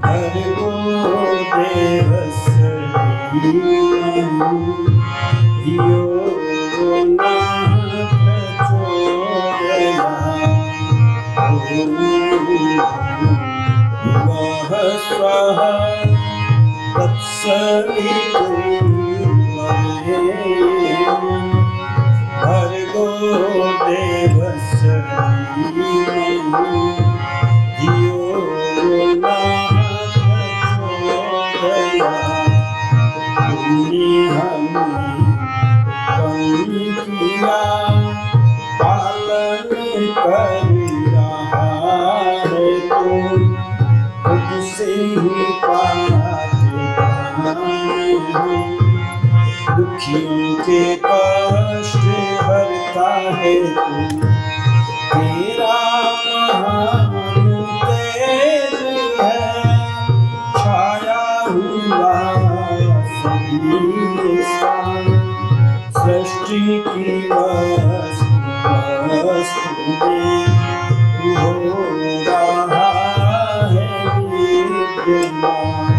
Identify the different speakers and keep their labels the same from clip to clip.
Speaker 1: भर्गो देवस्य धीमहि धियो न प्रचोदयात्। भुवः स्वः तत्सवितुर्वरेण्यं भर्गो देवस्य धीमहि धियो न प्रचोदयात्। पंक्तिया पालन कर रहा है तुझसे ही पाते हैं। दुखियों के कष्ट हरता है तू, तेरा महान तेज है छाया हुआ सृष्टि की वस्तु में हो रहा है विद्यमान।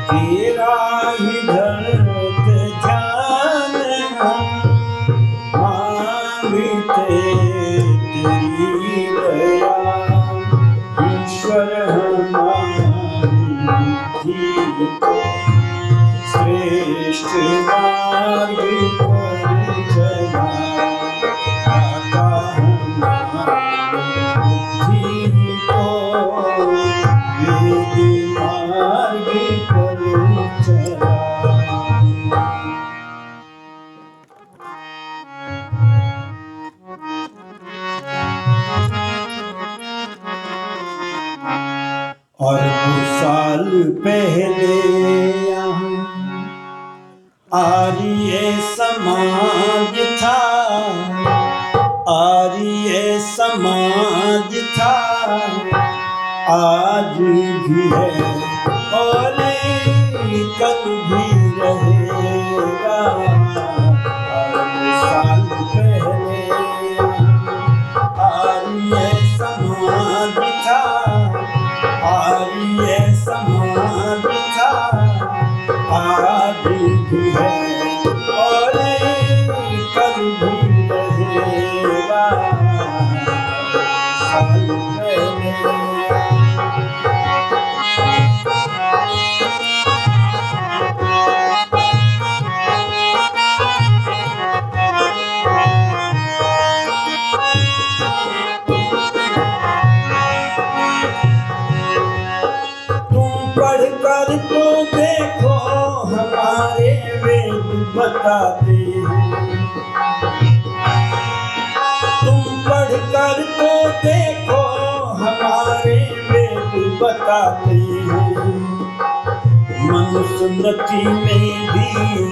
Speaker 1: तेरा ही धर्त ध्यान हम मांगते तेरी दया। ईश्वर हमारी श्रेष्ठ मार्ग पर चला, आता हमारी को वेद मार्ग पर चला। और 2 साल पहले यहाँ आर्य समाज था, आर्य समाज था, आज भी है और कल भी रहेगा। 2 साल पहले आर्य समाज था, आर्य समाज था, आज भी है और कल भी रहेगा। साल पहले पढ़कर तो देखो हमारे वेद बताते हैं। तुम पढ़कर तो देखो हमारे वेद बताते हैं। मनुस्मृति में भी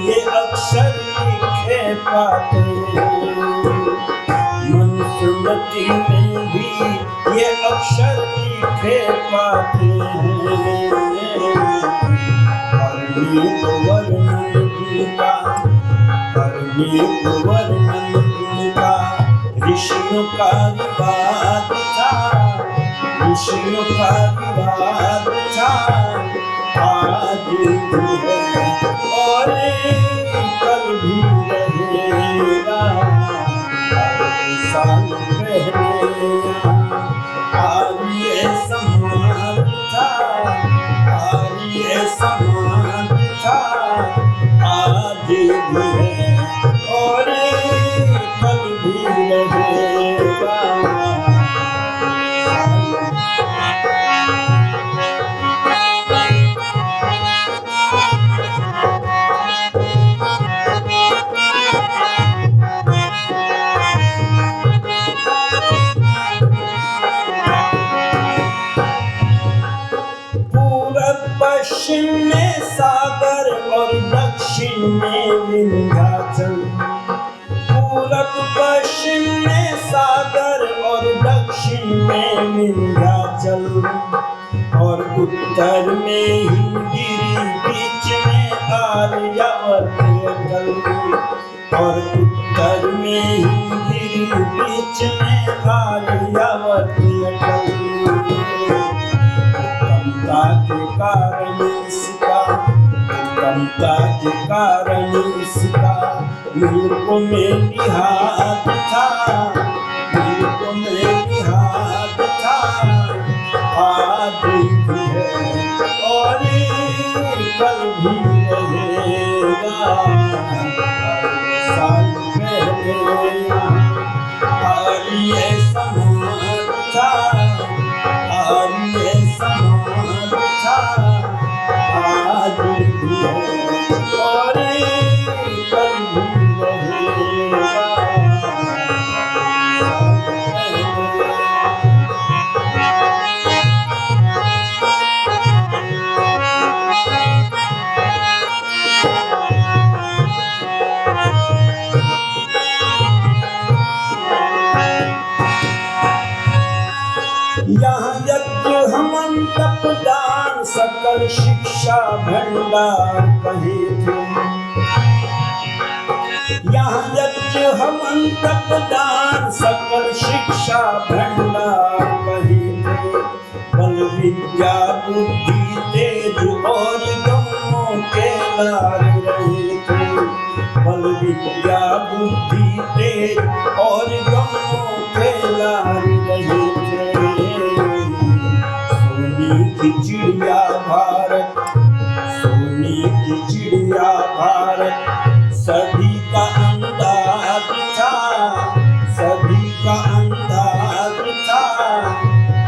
Speaker 1: ये अक्षर लिखे पाते हैं। मनुस्मृति में भी ये अक्षर लिखे पाते हैं। हरनीत वर्णन जिनका, हरनीत वर्णन जिनका ऋषियों का विवाद था, ऋषियों का विवाद था, आज भी है और कल भी रहेगा। 2 साल पहले आर्य समाज था, आर्य समाज था, आज भी है और कल भी रहेगा। पश्चिम में सागर और दक्षिण में विंध्याचल, पूरब पश्चिम में सागर और दक्षिण में विंध्याचल, और उत्तर में हिमगिरी, बीच में आर्यावर्त अटल, और उत्तर में हिमगिरी, बीच में आर्यावर्त अटल। उत्तमता के कारण इसका, उत्तमता के कारण इसका मूर्ख में निहात था, मूर्ख में निहात था। आज भी है और कल भी रहेगा, साल पहले आर्य समाज था, आर्य समाज था। आज भी है और कल भी रहेगा, यहाँ यज्ञ हवन तप दान सकल शिक्षा भंडार कहे थे। यहाँ यज्ञ हवन तप दान सकल शिक्षा भंडार कहे थे। बल विद्या बुद्धि तेज और दोनों के लार रहे थे। बल विद्या बुद्धि तेज और दोनों के लार रहे थे। की चिड़िया भारत, सोने की चिड़िया भारत सभी का अंदाज था, सभी का अंदाज था।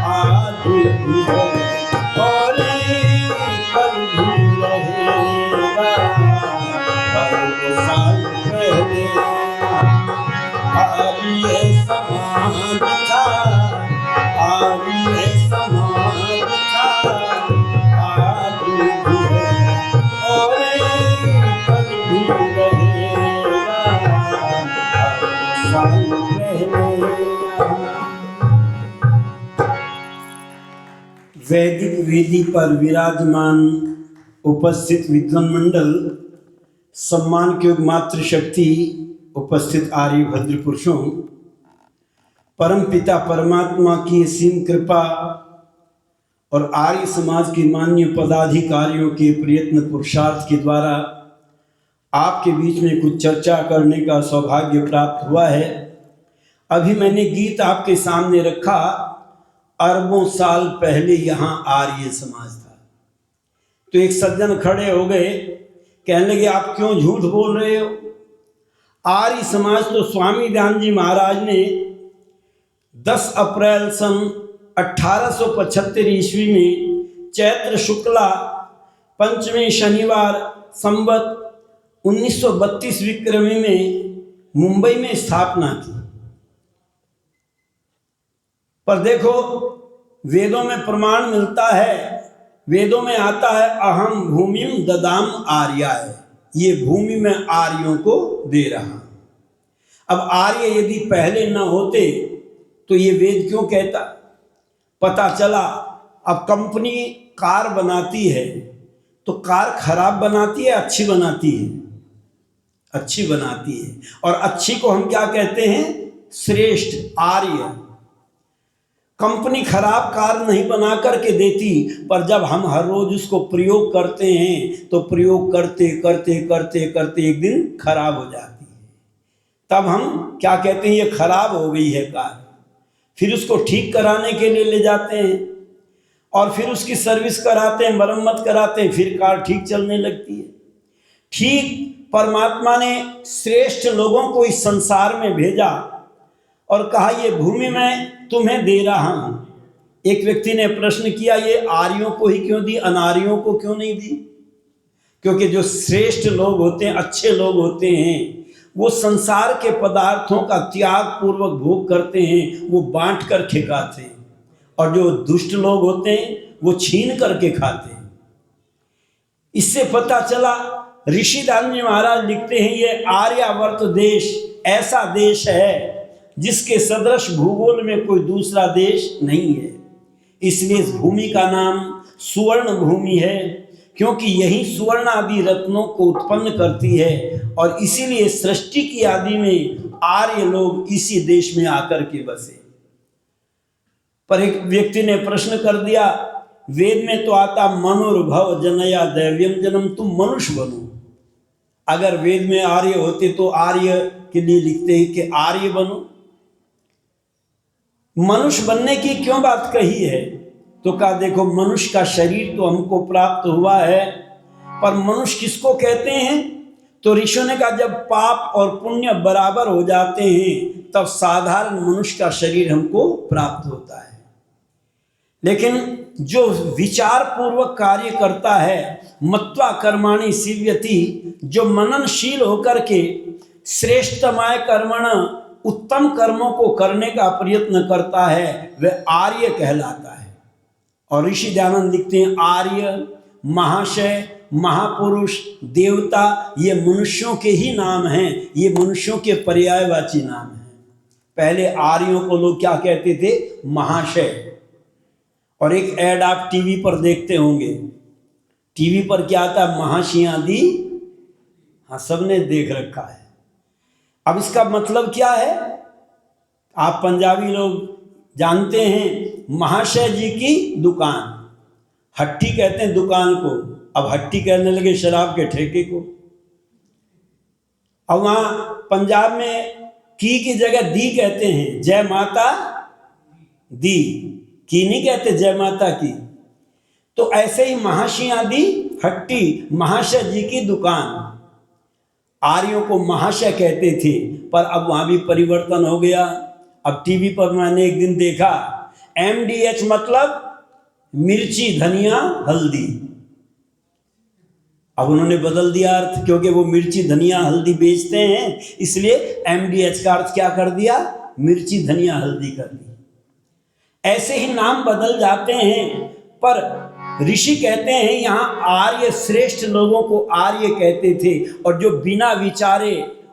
Speaker 1: आज भी है और कल भी रहेगा, हर साल पहले आर्य समाज था, आर्य समाज था। आज भी है और कल भी रहेगा, हर साल पहले। वैदिक वेदी पर विराजमान उपस्थित विद्वान मंडल, सम्मान के मातृशक्ति उपस्थित आर्य भद्र पुरुषों, परम पिता परमात्मा की असीम कृपा और आर्य समाज के मान्य पदाधिकारियों के प्रयत्न पुरुषार्थ के द्वारा आपके बीच में कुछ चर्चा करने का सौभाग्य प्राप्त हुआ है। अभी मैंने गीत आपके सामने रखा, अरबों साल पहले यहाँ आर्य समाज था। तो एक सज्जन खड़े हो गए, कहने लगे आप क्यों झूठ बोल रहे हो? आर्य समाज तो स्वामी दयानंद जी महाराज ने 10 अप्रैल सन 1875 ईस्वी में चैत्र शुक्ला पंचमी शनिवार संवत 1932 विक्रमी में मुंबई में स्थापना की। पर देखो, वेदों में प्रमाण मिलता है, वेदों में आता है अहम भूमिम ददाम आर्याय, ये भूमि में आर्यों को दे रहा। अब आर्य यदि पहले न होते तो ये वेद क्यों कहता? पता चला अब कंपनी कार बनाती है तो कार खराब बनाती है, अच्छी बनाती है? अच्छी बनाती है। और अच्छी को हम क्या कहते हैं? श्रेष्ठ, आर्य। कंपनी खराब कार नहीं बना करके देती, पर जब हम हर रोज उसको प्रयोग करते हैं तो प्रयोग करते करते करते करते एक दिन खराब हो जाती है। तब हम क्या कहते हैं? ये खराब हो गई है कार। फिर उसको ठीक कराने के लिए ले जाते हैं और फिर उसकी सर्विस कराते हैं, मरम्मत कराते हैं, फिर कार ठीक चलने लगती है। ठीक परमात्मा ने श्रेष्ठ लोगों को इस संसार में भेजा और कहा ये भूमि मैं तुम्हें दे रहा हूं। एक व्यक्ति ने प्रश्न किया, ये आर्यों को ही क्यों दी, अनार्यों को क्यों नहीं दी? क्योंकि जो श्रेष्ठ लोग होते हैं, अच्छे लोग होते हैं, वो संसार के पदार्थों का त्याग पूर्वक भोग करते हैं, वो बांट कर खाते हैं। और जो दुष्ट लोग होते हैं वो छीन करके खाते हैं। इससे पता चला, ऋषि दयानंद महाराज लिखते हैं, ये आर्यावर्त देश ऐसा देश है जिसके सदृश भूगोल में कोई दूसरा देश नहीं है। इसलिए इस भूमि का नाम सुवर्ण भूमि है, क्योंकि यही सुवर्ण आदि रत्नों को उत्पन्न करती है। और इसीलिए सृष्टि की आदि में आर्य लोग इसी देश में आकर के बसे। पर एक व्यक्ति ने प्रश्न कर दिया, वेद में तो आता मनुर्भव जनया दैव्यम जन्म, तुम मनुष्य बनो। अगर वेद में आर्य होते तो आर्य के लिए लिखते हैं कि आर्य बनो, मनुष्य बनने की क्यों बात कही है? तो कहा देखो, मनुष्य का शरीर तो हमको प्राप्त हुआ है, पर मनुष्य किसको कहते हैं? तो ऋषियों ने कहा जब पाप और पुण्य बराबर हो जाते हैं तब साधारण मनुष्य का शरीर हमको प्राप्त होता है। लेकिन जो विचार पूर्वक कार्य करता है, मत्वा कर्माणि सिद्ध्यति, जो मननशील होकर के श्रेष्ठतमाय कर्मण, उत्तम कर्मों को करने का प्रयत्न करता है, वह आर्य कहलाता है। और ऋषि दयानंद लिखते हैं, आर्य, महाशय, महापुरुष, देवता, ये मनुष्यों के ही नाम हैं, ये मनुष्यों के पर्यायवाची नाम हैं। पहले आर्यों को लोग क्या कहते थे? महाशय। और एक ऐड आप टीवी पर देखते होंगे, टीवी पर क्या आता है? महाशियां दी। हाँ, सबने देख रखा है। अब इसका मतलब क्या है? आप पंजाबी लोग जानते हैं, महाशय जी की दुकान, हट्टी कहते हैं दुकान को, अब हट्टी कहने लगे शराब के ठेके को। अब वहाँ पंजाब में की जगह दी कहते हैं, जय माता दी, की नहीं कहते जय माता की। तो ऐसे ही महाशियां दी हट्टी, महाशय जी की दुकान। आर्यों को महाशय कहते थे, पर अब वहाँ भी परिवर्तन हो गया। अब टीवी पर मैंने एक दिन देखा, MDH मतलब मिर्ची, धनिया, हल्दी। अब उन्होंने बदल दिया अर्थ, क्योंकि वो मिर्ची, धनिया, हल्दी बेचते हैं, इसलिए MDH का अर्थ क्या कर दिया? मिर्ची, धनिया, हल्दी कर दी। ऐसे ही नाम बदल जाते हैं, पर ऋषि कहते हैं यहाँ आर्य, श्रेष्ठ लोगों को आर्य कहते थे। और जो बिना विचारे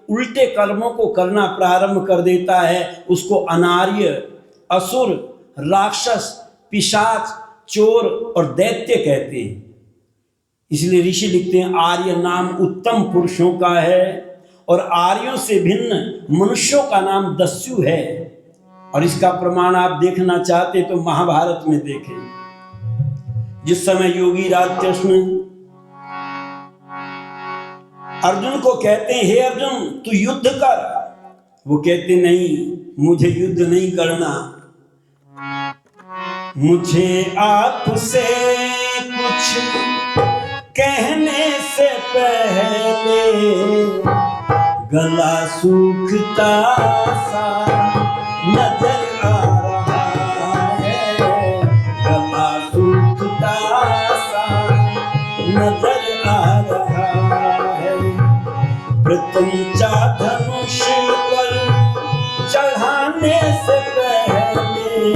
Speaker 1: उल्टे कर्मों को करना प्रारंभ कर देता है उसको अनार्य, असुर, राक्षस, पिशाच, चोर और दैत्य कहते हैं। इसलिए ऋषि लिखते हैं, आर्य नाम उत्तम पुरुषों का है, और आर्यों से भिन्न मनुष्यों का नाम दस्यु है। और इसका प्रमाण आप देखना चाहते तो महाभारत में देखें। जिस समय योगी राज कृष्ण अर्जुन को कहते हैं, हे अर्जुन तू युद्ध कर, वो कहते नहीं, मुझे युद्ध नहीं करना, मुझे आपसे कुछ कहने से पहले गला सूखता सा नजर आ रहा है, गला सूखता सा नजर आ रहा है। प्रत्यंचा धनुष पर चढ़ाने से पहले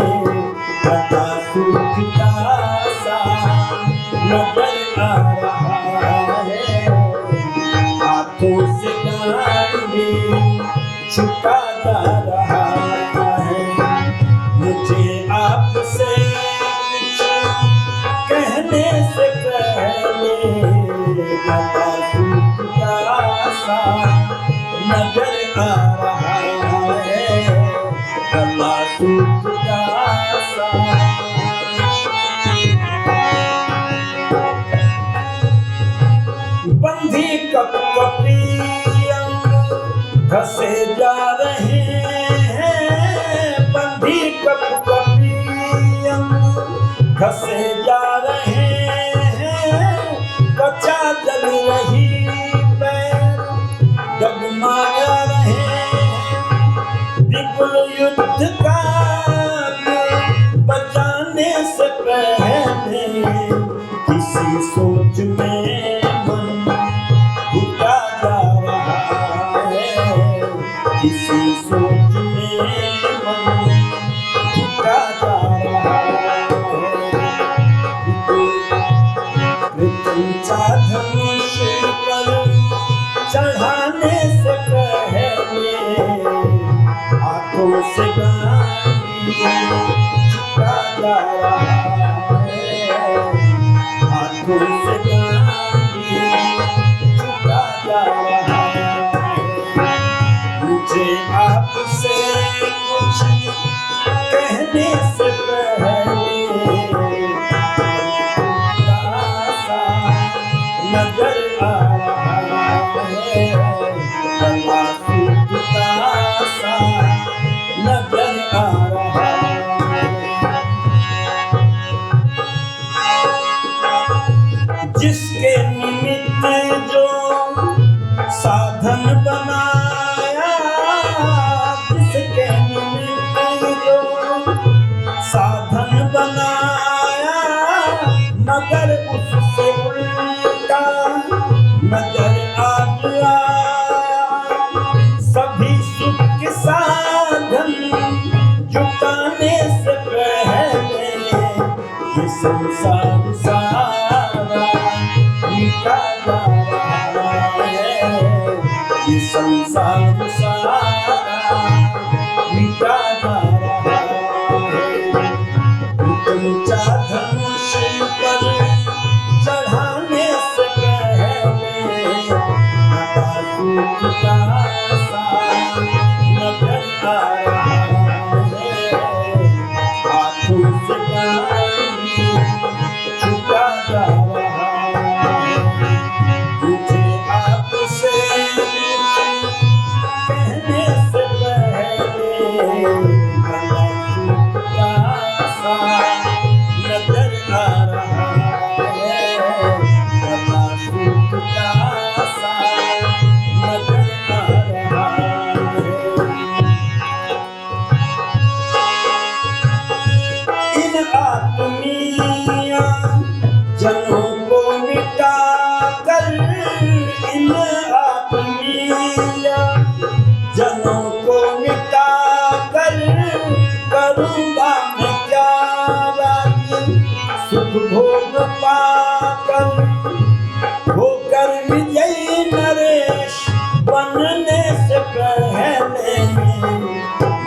Speaker 1: गला सूखता सा नजर आ रहा है। हाथों से गांडी छुटा जा रहा है, मुझे आपसे कुछ कहने से पहले गला सूखता सा नजर आ रहा है, गला सूखता सा। बंधी कपकपी अंग घसे जा रहे हैं, बंधी कपकपी अंग घसे जा रहे हैं। त्वचा जल रही, पैर डगमगा रहे हैं। विपुल युद्ध का बचाने से पहले किसी सोच में मन घुटा जा रहा है, किसी सोच में मन घुटा जा रहा है। प्रत्यंचा धनुष पर चढ़ाने से पहले हाथों से गांडी छुटा जा रहा है, हाथों से गांडी छुटा जा रहा है। मुझे आपसे कुछ कहने से पहले नजर आ रहा है, गला सूखता सा नजर आ रहा है। जिसके निमित्त जो साधन बनाया, जिसके निमित्त जो साधन बनाया, मगर उससे उल्टा नजर आ गया। सभी सुख के साधन जुटाने से पहले ये संसार सारा मिटा जा रहा है, ये संसार सारा मिटा जा रहा है। ऊंचा धनुष पर चढ़ाने से पहले सूखता सा नजर आ रहा है, हाथों से पानी छुटा जा रहा है। मुझे आपसे कहने से पहले गला सूखता सा नजर आ रहा है, गला सूखता सा नजर आ रहा है। इन आत्मीय जनों को मिटा कर, इन आत्मीय जनों को मिटा कर करूँगा मैं क्या राजी, सुख भोग पाकर होकर विजयी नरेश बनने से पहले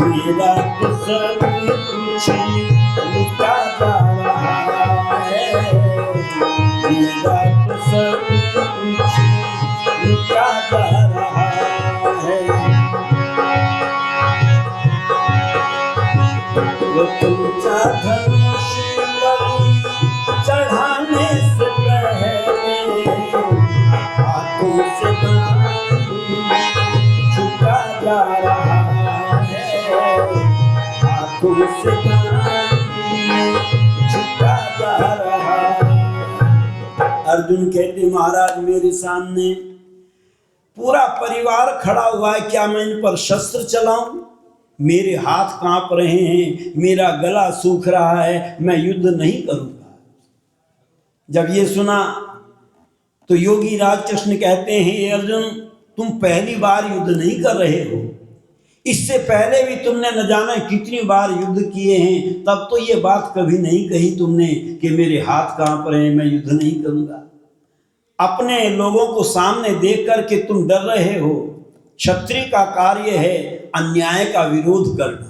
Speaker 1: मेरा तो सब कुछ लुटा जा रहा है, मेरा तो सब कुछ लुटा जा रहा है। वो ऊंचा धनुष पर चढ़ाने से पहले हाथों से छुटा जा रहा है, हाथों से छुटा जा रहा है। अर्जुन कहते महाराज मेरे सामने पूरा परिवार खड़ा हुआ है, क्या मैं इन पर शस्त्र चलाऊं? मेरे हाथ कांप रहे हैं, मेरा गला सूख रहा है, मैं युद्ध नहीं करूंगा। जब ये सुना तो योगी राज कृष्ण कहते हैं अर्जुन तुम पहली बार युद्ध नहीं कर रहे हो, इससे पहले भी तुमने न जाना कितनी बार युद्ध किए हैं, तब तो ये बात कभी नहीं कही तुमने कि मेरे हाथ कांप रहे हैं, मैं युद्ध नहीं करूंगा। अपने लोगों को सामने देख करके तुम डर रहे हो। क्षत्रिय का कार्य है अन्याय का विरोध करना।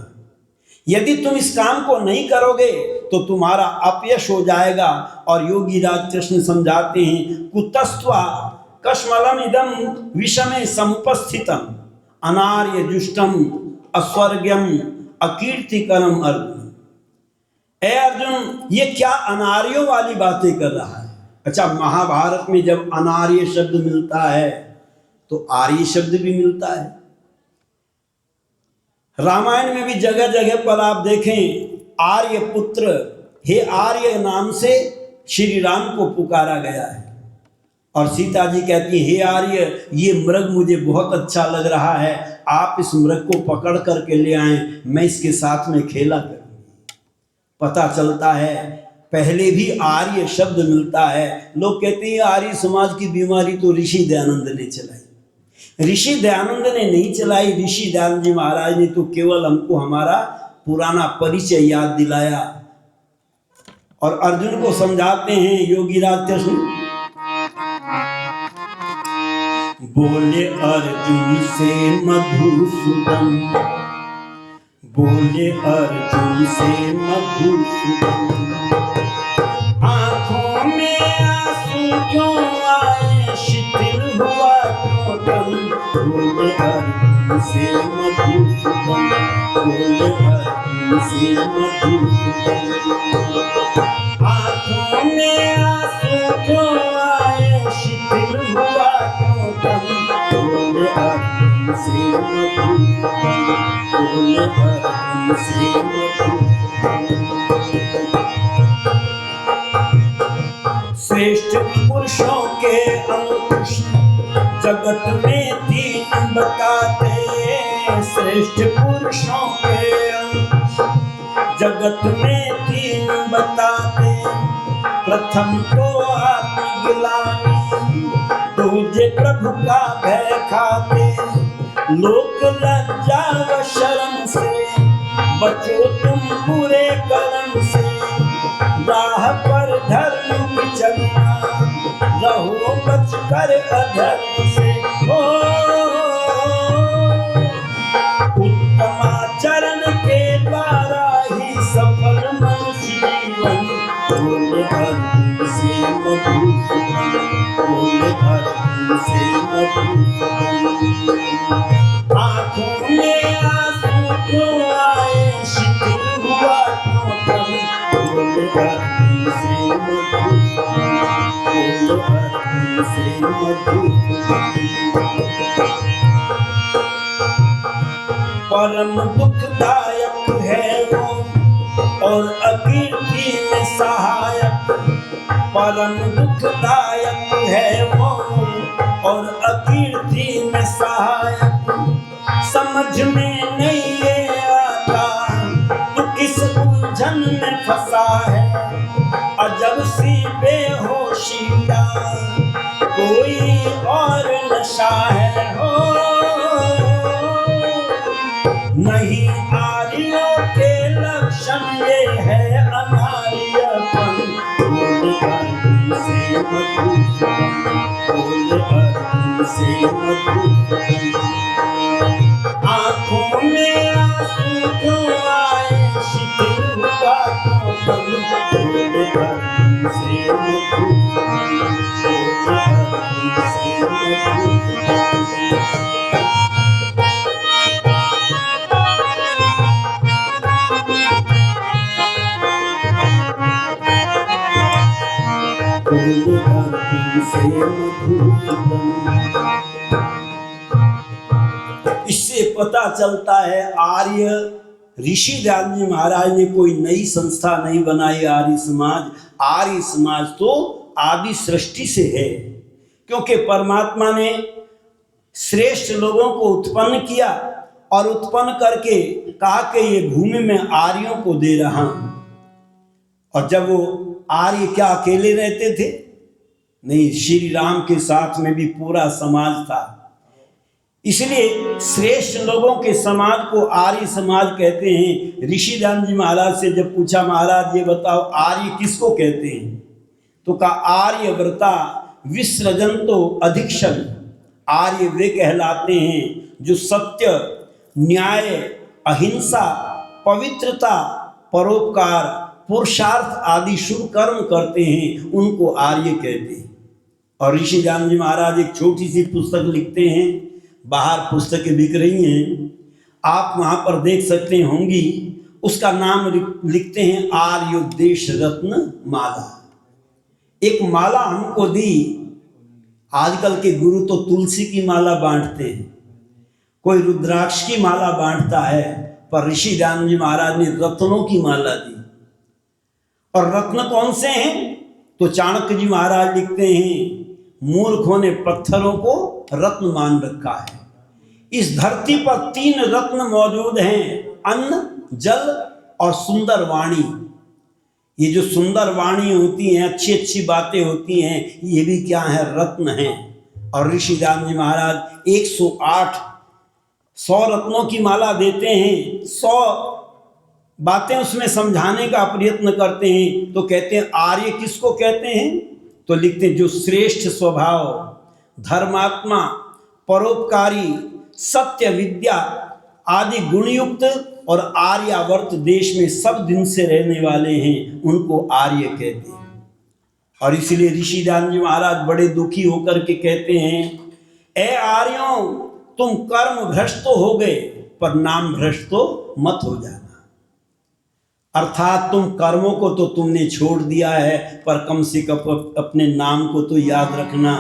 Speaker 1: यदि तुम इस काम को नहीं करोगे तो तुम्हारा अपयश हो जाएगा। और योगी राज कृष्ण समझाते हैं कुतस्त्वा कश्मलम इदम विषमे समुपस्थितम अनार्य जुष्टम अस्वर्ग्यम अकीर्तिकरम अर्जुन। ए अर्जुन ये क्या अनार्यों वाली बातें कर रहा है? अच्छा महाभारत में जब अनार्य शब्द मिलता है तो आर्य शब्द भी मिलता है। रामायण में भी जगह जगह पर आप देखें आर्य पुत्र, हे आर्य नाम से श्री राम को पुकारा गया है। और सीता जी कहती है हे आर्य ये मृग मुझे बहुत अच्छा लग रहा है, आप इस मृग को पकड़ करके ले आएं, मैं इसके साथ में खेला करूंगी। पता चलता है पहले भी आर्य शब्द मिलता है। लोग कहते हैं आर्य समाज की बीमारी तो ऋषि दयानंद ने चलाई। ऋषि दयानंद ने नहीं चलाई, ऋषि दयानंद जी महाराज ने तो केवल हमको हमारा पुराना परिचय याद दिलाया। और अर्जुन को समझाते हैं योगी राज कृष्ण, बोले अर्जुन से मधुसूदन, बोले अर्जुन से मधुसूदन, आंखों में आंसू क्यों आए, शिथिल हुआ क्यों तन, बोले अर्जुन से मधुसूदन, बोले अर्जुन से मधुसूदन। भर तुमसे श्रेष्ठ पुरुषों के अंकुश जगत में तीन बताते, श्रेष्ठ पुरुषों के अंकुश जगत में तीन बताते, प्रथम तो आत्मग्लानि, दूजे प्रभु का भय खाते, लोक लज्जा व शर्म से बचो तुम बुरे कर्म से, राह पर धर्म की चलना, रहो बच कर अधर्म से। उत्तमाचरण के द्वारा ही सफल मनुष्य जीवन, बोले भर तुमसे मधुसूदन, बोले भर तुमसे मधुसूदन। आँखों में आंसू क्यों आए, शिथिल हुआ क्यों तन, बोले भर तुमसे मधुसूदन, बोले भर तुमसे मधुसूदन। परम दुखदायक है वो और अकीर्ति में सहायक, परम दुखदायक है वो और अकीर्ति में सहायक, समझ में नहीं ये आता तू किस उलझन में फंसा है, अजब सी बेहोशिया कोई और नशा है। हो नहीं आर्यों के लक्षण ये है अनार्यपन, बोले भर तुमसे मधुसूदन, बोले भर तुमसे मधुसूदन। आँखों में आंसू क्यों आए, शिथिल हुआ क्यों तन, बोले भर तुमसे मधुसूदन, बोले भर तुमसे मधुसूदन। इससे पता चलता है आर्य ऋषि ध्यान जी महाराज ने कोई नई संस्था नहीं बनाई। आर्य समाज तो आदि सृष्टि से है, क्योंकि परमात्मा ने श्रेष्ठ लोगों को उत्पन्न किया और उत्पन्न करके कहा कि ये भूमि में आर्यों को दे रहा हूं। और जब वो आर्य क्या अकेले रहते थे? नहीं, श्री राम के साथ में भी पूरा समाज था। इसलिए श्रेष्ठ लोगों के समाज को आर्य समाज कहते हैं। ऋषि ध्यान जी महाराज से जब पूछा, महाराज ये बताओ आर्य किसको कहते हैं? तो कहा आर्यव्रता विसृजंतो अधिक्षण। आर्य वे कहलाते हैं जो सत्य, न्याय, अहिंसा, पवित्रता, परोपकार, पुरुषार्थ आदि शुभ कर्म करते हैं, उनको आर्य कहते हैं। और ऋषि ध्यान जी महाराज एक छोटी सी पुस्तक लिखते हैं, बाहर पुस्तकें बिक रही हैं, आप वहाँ पर देख सकते होंगी। उसका नाम लिखते हैं आर्योपदेश रत्न माला। एक माला हमको दी। आजकल के गुरु तो तुलसी की माला बांटते हैं, कोई रुद्राक्ष की माला बांटता है, पर ऋषि ध्यान जी महाराज ने रत्नों की माला दी। और रत्न कौन से हैं? तो चाणक्य जी महाराज लिखते हैं, मूर्खों ने पत्थरों को रत्न मान रखा है। इस धरती पर 3 रत्न मौजूद हैं, अन्न, जल और सुंदर वाणी। ये जो सुंदर वाणी होती हैं, अच्छी अच्छी बातें होती हैं, ये भी क्या है? रत्न हैं। और ऋषि ध्यान जी महाराज 100 रत्नों की माला देते हैं, 100 बातें उसमें समझाने का प्रयत्न करते हैं। तो कहते हैं आर्य किसको कहते हैं? तो लिखते हैं जो श्रेष्ठ स्वभाव, धर्मात्मा, परोपकारी, सत्य विद्या आदि गुणयुक्त और आर्यावर्त देश में सब दिन से रहने वाले हैं, उनको आर्य कहते हैं। और इसलिए ऋषि ध्यान जी महाराज बड़े दुखी होकर के कहते हैं, ए आर्यों, तुम कर्म भ्रष्ट तो हो गए, पर नाम भ्रष्ट तो मत हो जाना। अर्थात तुम कर्मों को तो तुमने छोड़ दिया है, पर कम से कम अपने नाम को तो याद रखना।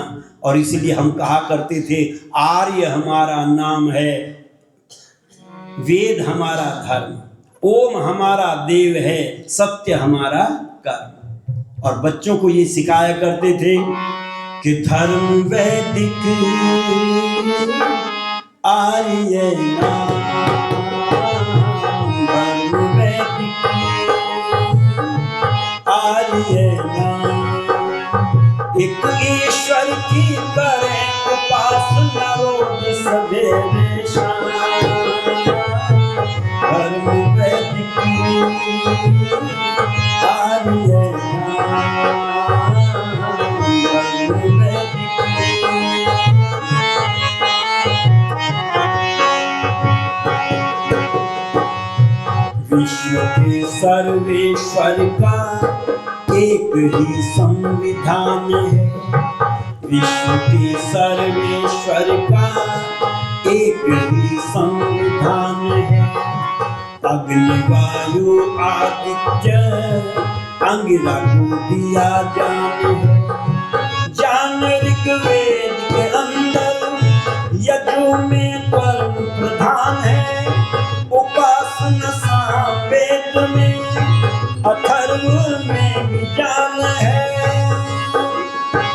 Speaker 1: और इसलिए हम कहा करते थे आर्य हमारा नाम है, वेद हमारा धर्म, ओम हमारा देव है, सत्य हमारा कर्म। और बच्चों को ये सिखाया करते थे कि धर्म वैदिक आर्य नाम, धर्म वैदिक आर्य नाम, एक ईश्वर की करें उपासना रोज सवेरे शाम, धर्म वैदिक आर्य नाम, धर्म वैदिक। विश्व के सर्वेश्वर का एक ही संविधान है, विश्व के सर्वेश्वर का एक ही संविधान है, अग्नि वायु आदित्य अंगिरा को दिया जान है, ज्ञान ऋग्वेद के अंदर यजु में कर्म प्रधान है, उपासना सामवेद में अथर्व में विज्ञान है,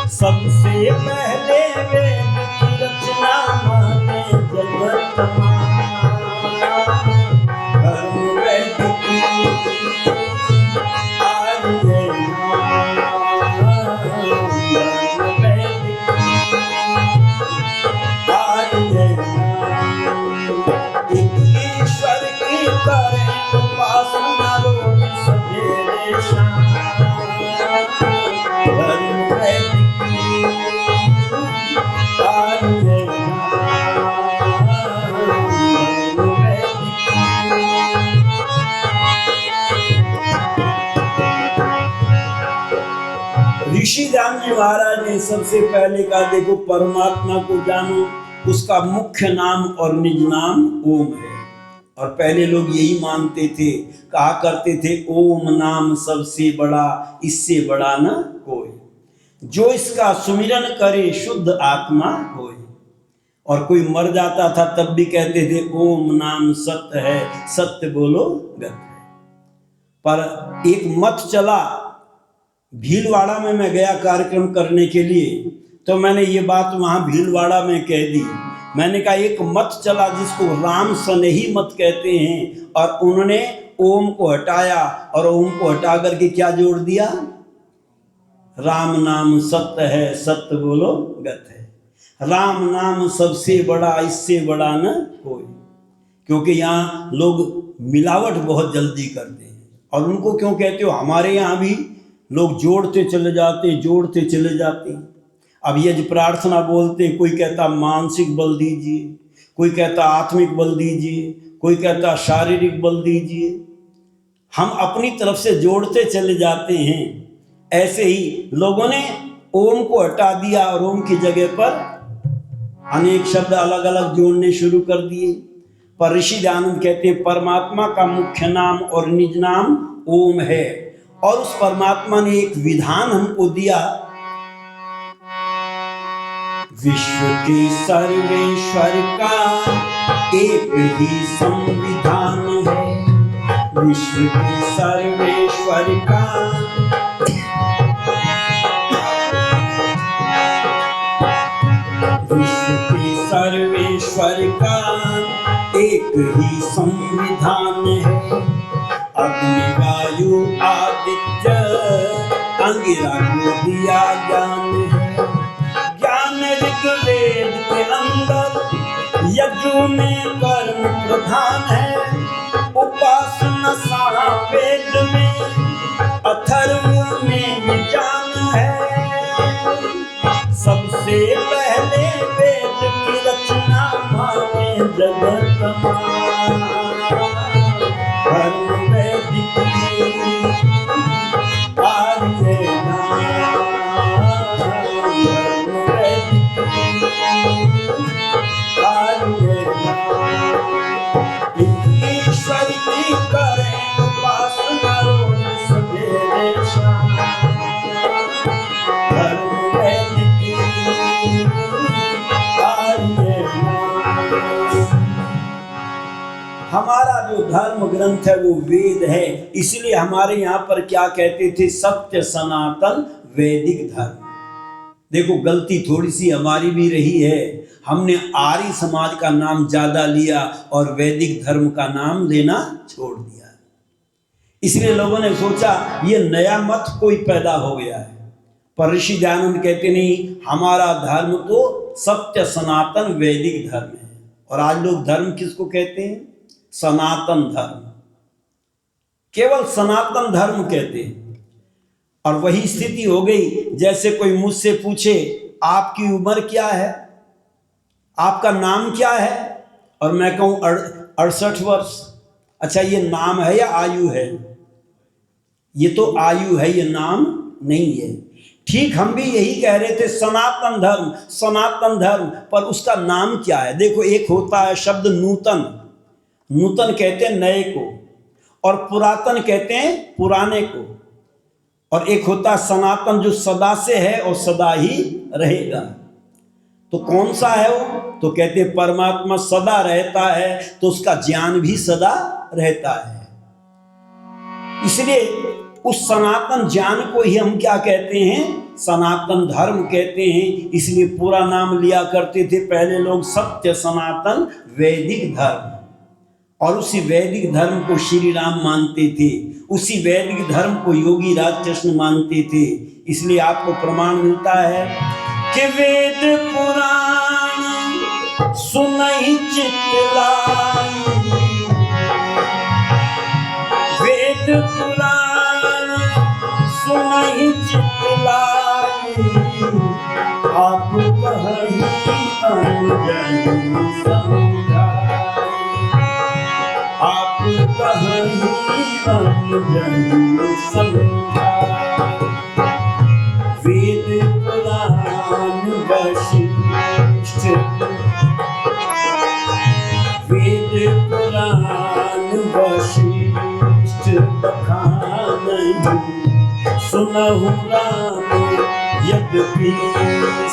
Speaker 1: सबसे पहले वेद की रचना माने जगत धर्म वैदिक आर्य नाम, धर्म वैदिक आर्य नाम, एक ईश्वर की करें उपासना रोज सवेरे शाम, धर्म वैदिक आर्य नाम, धर्म वैदिक। ऋषि ध्यान जी महाराज ने सबसे पहले कहा देखो परमात्मा को जानो, उसका मुख्य नाम और निज नाम ओम है। और पहले लोग यही मानते थे, कहा करते थे ओम नाम सबसे बड़ा, इससे बड़ा न कोई, जो इसका सुमिरन करे शुद्ध आत्मा होए। और कोई मर जाता था तब भी कहते थे ओम नाम सत्य है, सत्य बोलो गत है। पर एक मत चला, भीलवाड़ा में मैं गया कार्यक्रम करने के लिए, तो मैंने ये बात वहाँ भीलवाड़ा में कह दी। मैंने कहा एक मत चला जिसको राम सनेही मत कहते हैं, और उन्होंने ओम को हटाया और ओम को हटा करके क्या जोड़ दिया, राम नाम सत्य है, सत्य बोलो गत है। राम नाम सबसे बड़ा, इससे बड़ा न कोई। क्योंकि यहाँ लोग मिलावट बहुत जल्दी करते हैं। और उनको क्यों कहते हो, हमारे यहाँ भी लोग जोड़ते चले जाते, जोड़ते चले जाते। अब यज्ञ प्रार्थना बोलते, कोई कहता मानसिक बल दीजिए, कोई कहता आत्मिक बल दीजिए, कोई कहता शारीरिक बल दीजिए। हम अपनी तरफ से जोड़ते चले जाते हैं। ऐसे ही लोगों ने ओम को हटा दिया और ओम की जगह पर अनेक शब्द अलग अलग जोड़ने शुरू कर दिए। पर ऋषि दयानंद कहते हैं परमात्मा का मुख्य नाम और निज नाम ओम है। और उस परमात्मा ने एक विधान हमको दिया, विश्व के सर्वेश्वर का एक ही संविधान है, विश्व के सर्वेश्वर का विश्व के सर्वेश्वर का एक ही संविधान है, अग्नि वायु आदित्य अंगिरा को दिया ज्ञान है, ज्ञान ऋग्वेद के अंदर यजु में कर्म प्रधान है, उपासना सामवेद में अथर्व में विज्ञान है, सबसे पहले वेद की रचना माने जगत धर्म वैदिक आर्य नाम, धर्म वैदिक आर्य नाम, ईश्वर की करें उपासना रोज सवेरे शाम, धर्म वैदिक आर्य नाम। धर्म ग्रंथ है वो वेद है। इसलिए हमारे यहाँ पर क्या कहते थे, सत्य सनातन वैदिक धर्म। देखो गलती थोड़ी सी हमारी भी रही है, हमने आर्य समाज का नाम ज्यादा लिया और वैदिक धर्म का नाम लेना छोड़ दिया। इसलिए लोगों ने सोचा ये नया मत कोई पैदा हो गया है, पर ऋषि दयानंद कहते नहीं, हमारा धर्म तो सत्य सनातन वैदिक धर्म है। और आज लोग धर्म किसको कहते हैं, सनातन धर्म, केवल सनातन धर्म कहते हैं। और वही स्थिति हो गई जैसे कोई मुझसे पूछे आपकी उम्र क्या है, आपका नाम क्या है, और मैं कहूं 68 वर्ष। अच्छा ये नाम है या आयु है? ये तो आयु है, ये नाम नहीं है। ठीक हम भी यही कह रहे थे, सनातन धर्म सनातन धर्म, पर उसका नाम क्या है? देखो एक होता है शब्द नूतन, नूतन कहते हैं नए को, और पुरातन कहते हैं पुराने को, और एक होता है सनातन जो सदा से है और सदा ही रहेगा। तो कौन सा है वो? तो कहते हैं परमात्मा सदा रहता है तो उसका ज्ञान भी सदा रहता है। इसलिए उस सनातन ज्ञान को ही हम क्या कहते हैं, सनातन धर्म कहते हैं। इसलिए पूरा नाम लिया करते थे पहले लोग, सत्य सनातन वैदिक धर्म। और उसी वैदिक धर्म को श्री राम मानते थे, उसी वैदिक धर्म को योगी राज कृष्ण मानते थे। इसलिए आपको प्रमाण मिलता है कि वेद पुराण सुनहि चित्त लाई, वेद पुराण सुनहि चित्त लाई, आप कहीं अंजनी समझाई, आप कहीं अंजनी समझाई। वेद पुराण वशिष्ठ, वेद पुराण वशिष्ठ बखानहि, सुनहु राम यद्यपि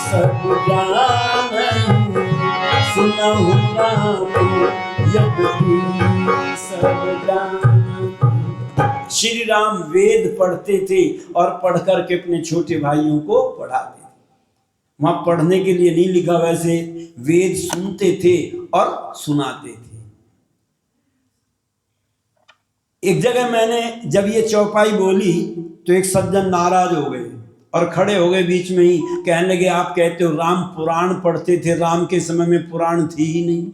Speaker 1: सब जानहि, सुनहु राम यद्यपि सब जानहि। श्री राम वेद पढ़ते थे और पढ़ करके अपने छोटे भाइयों को पढ़ाते थे। वहां पढ़ने के लिए नहीं लिखा, वैसे वेद सुनते थे और सुनाते थे। एक जगह मैंने जब ये चौपाई बोली तो एक सज्जन नाराज हो गए और खड़े हो गए बीच में ही, कहने लगे आप कहते हो राम पुराण पढ़ते थे, राम के समय में पुराण थी ही नहीं,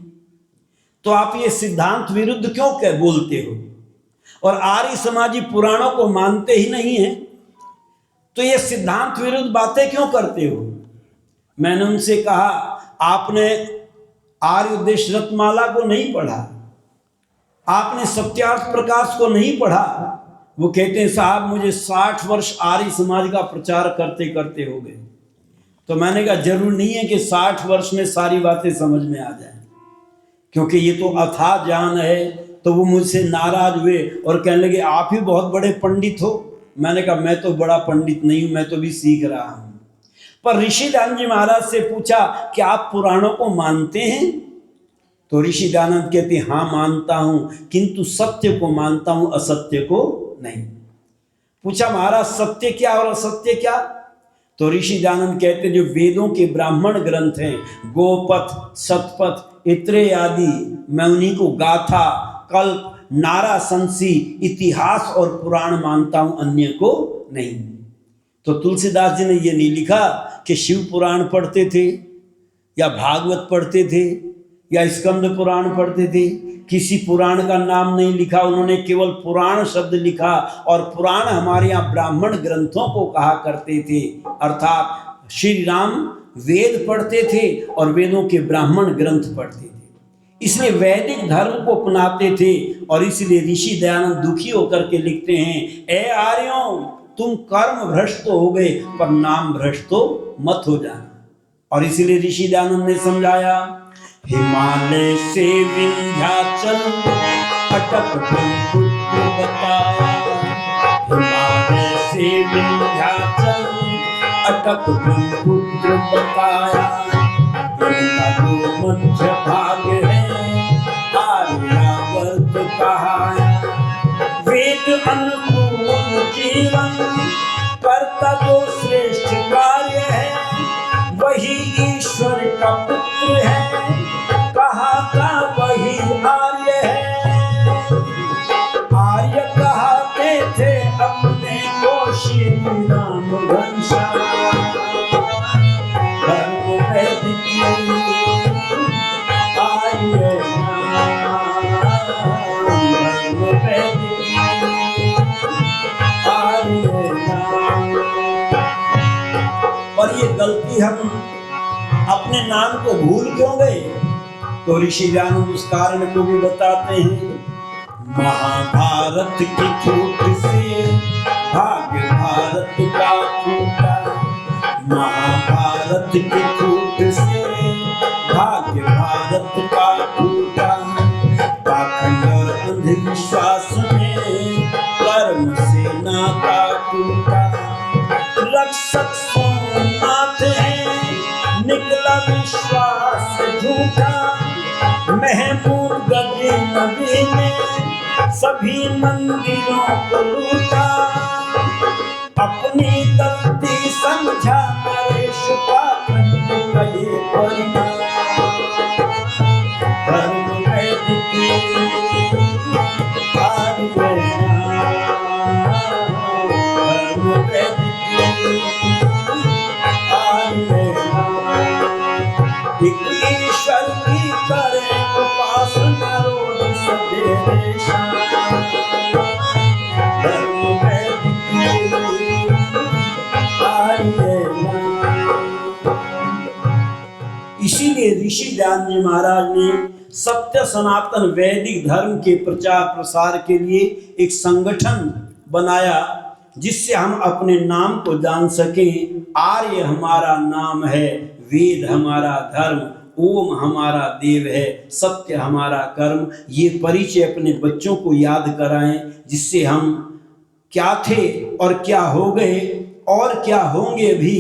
Speaker 1: तो आप ये सिद्धांत विरुद्ध क्यों कह बोलते हो? और आर्य समाजी पुराणों को मानते ही नहीं है, तो ये सिद्धांत विरुद्ध बातें क्यों करते हो? मैंने उनसे कहा आपने आर्य उद्देश्य रत्नमाला को नहीं पढ़ा, आपने सत्यार्थ प्रकाश को नहीं पढ़ा। वो कहते हैं साहब मुझे 60 वर्ष आर्य समाज का प्रचार करते करते हो गए। तो मैंने कहा जरूर नहीं है कि 60 वर्ष में सारी बातें समझ में आ जाए, क्योंकि ये तो अथाह ज्ञान है। तो वो मुझसे नाराज हुए और कहने लगे आप ही बहुत बड़े पंडित हो। मैंने कहा मैं तो बड़ा पंडित नहीं हूं, मैं तो भी सीख रहा हूं। पर ऋषि दयानंद जी महाराज से पूछा कि आप पुराणों को मानते हैं? तो ऋषि दयानंद कहते हाँ मानता हूं, किंतु सत्य को मानता हूं, असत्य को नहीं। पूछा महाराज सत्य क्या और असत्य क्या? तो ऋषि दयानंद कहते जो वेदों के ब्राह्मण ग्रंथ हैं, गोपथ, शतपथ, इत्रेय आदि, मैं उन्हीं को गाथा, कल्प, नारा संसी, इतिहास और पुराण मानता हूं, अन्य को नहीं। तो तुलसीदास जी ने ये नहीं लिखा कि शिव पुराण पढ़ते थे या भागवत पढ़ते थे या स्कंद पुराण पढ़ते थे, किसी पुराण का नाम नहीं लिखा, उन्होंने केवल पुराण शब्द लिखा। और पुराण हमारे यहाँ ब्राह्मण ग्रंथों को कहा करते थे, अर्थात श्री राम वेद पढ़ते थे और वेदों के ब्राह्मण ग्रंथ पढ़ते थे, इसलिए वैदिक धर्म को अपनाते थे। और इसलिए ऋषि दयानंद दुखी होकर के लिखते हैं, ए आर्यों तुम कर्म भ्रष्ट तो हो गए पर नाम भ्रष्ट तो मत हो जाना। और इसलिए ऋषि दयानंद ने समझाया, हिमालय से विंध्याचल अटक ब्रह्मपुत्र बताया, हिमालय से विंध्याचल अटक ब्रह्मपुत्र बताया, इनका जो मध्य भाग है आर्यावर्त कहा धर्म घनश्याम, धर्म वेद की आर्य नाम, धर्म वेद की आर्य नाम। और ये गलती हम अपने नाम को भूल क्यों गए? तो ऋषि ज्ञान उस कारण को भी बताते हैं। महाभारत की फूट से भाग्य भारत का फूटा, महाभारत की फूट से भाग्य भारत का फूटा। पाखंड और अंधविश्वास में कर्म से नाता टूटा। रक्षक सोमनाथ है निकला विश्वास झूठा। महमूद गजनी नबी ने सभी मंदिरों को लूटा। अपनी गलती समझा नरेश पाखंड का ये परिणाम। धर्म वेद की आर्य नाम, धर्म वेद की आर्य नाम। ईश्वर की करें उपासना रोज सवेरे शाम। धर्म वेद की आर्य नाम। इसीलिए ऋषि ज्ञान जी महाराज ने सत्य सनातन वैदिक धर्म के प्रचार प्रसार के लिए एक संगठन बनाया, जिससे हम अपने नाम को जान सकें। आर्य हमारा नाम है, वेद हमारा धर्म, ओम हमारा देव है, सत्य हमारा कर्म। ये परिचय अपने बच्चों को याद कराएं, जिससे हम क्या थे और क्या हो गए और क्या होंगे भी,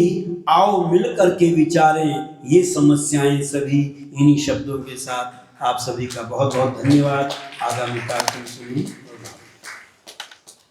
Speaker 1: आओ मिल करके विचारें ये समस्याएं सभी। इन्हीं शब्दों के साथ आप सभी का बहुत बहुत धन्यवाद। आगामी कार्यक्रम सुनिए।